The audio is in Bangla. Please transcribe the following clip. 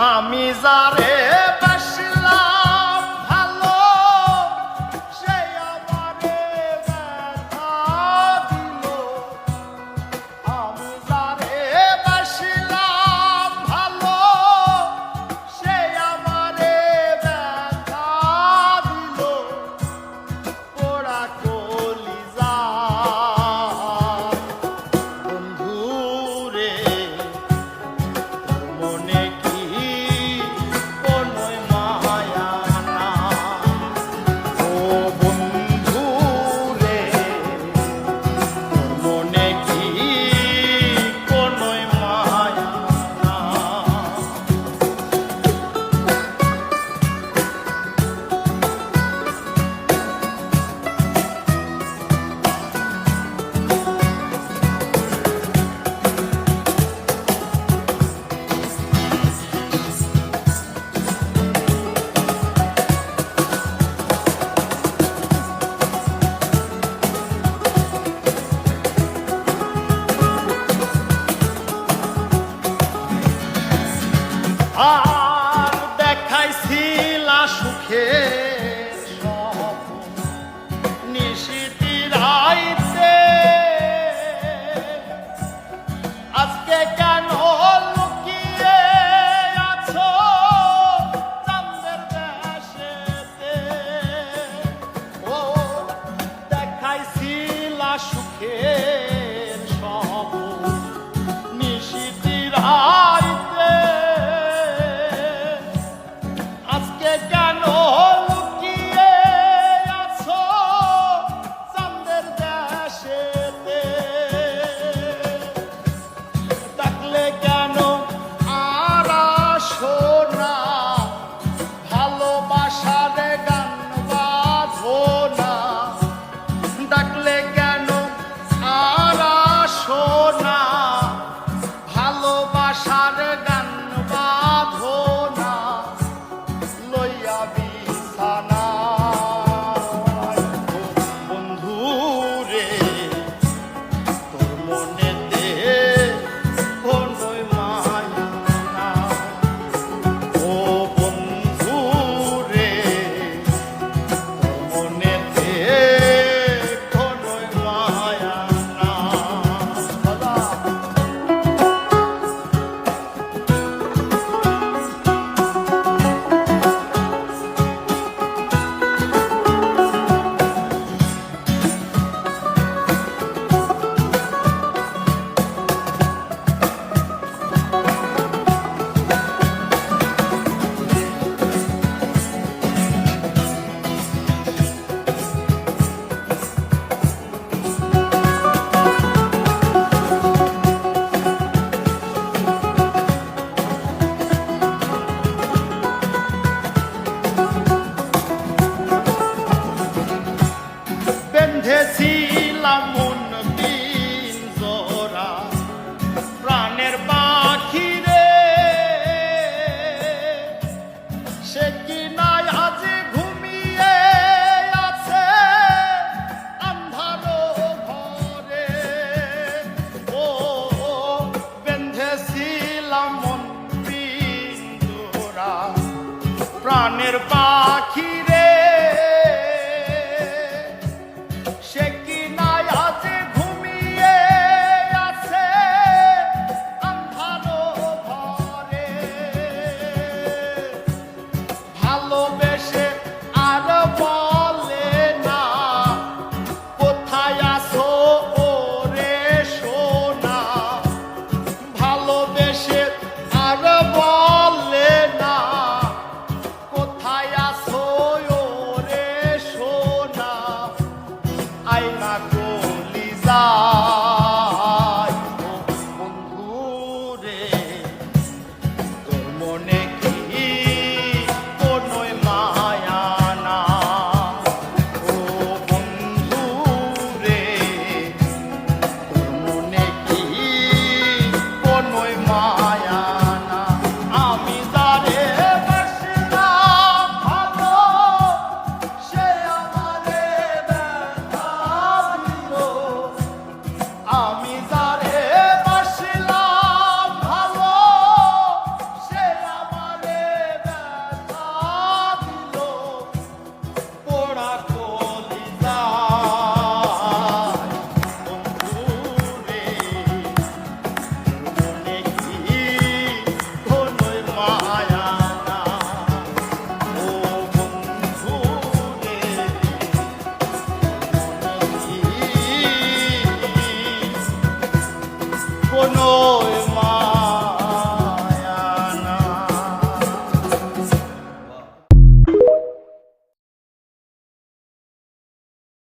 আমি যারে বাসলাম ভালো সে আমারে ব্যথা দিল। আমি যারে বাসলাম ভালো সে আমারে ব্যথা দিল। পোড়া কলিজা বন্ধুরে মনে আর দেখাইছিলা সুখের স্বপ্ন নিশিতি রাইতে। আজকে কেন লুকিয়ে আছো চাঁদের দেশেতে? ও দেখাইছিলা সুখের স্বপ্ন নিশিতি রাইতে। আজকে কেন লুকিয়ে আছো চাঁদের দেশেতে? ডাকলে কেন আর আসো না? ভালোবাসার গান বাঁধো না। ডাকলে কেন আর আসো না? ভালোবাসার গান বাঁধো না। লইয়া বিছানায় বন্ধুরে তোর মনেতে কোনোই মায়া না। ও বন্ধুরে তোর মনেতে কোনোই মায়া না। বেঁধেছিলাম মন পিঞ্জরা প্রাণের পাখি রে। সে কি নাই আজ ঘুমিয়ে আছে আন্ধার ঘরে। ও বেঁধেছিলাম মন পিঞ্জরা প্রাণের পাখি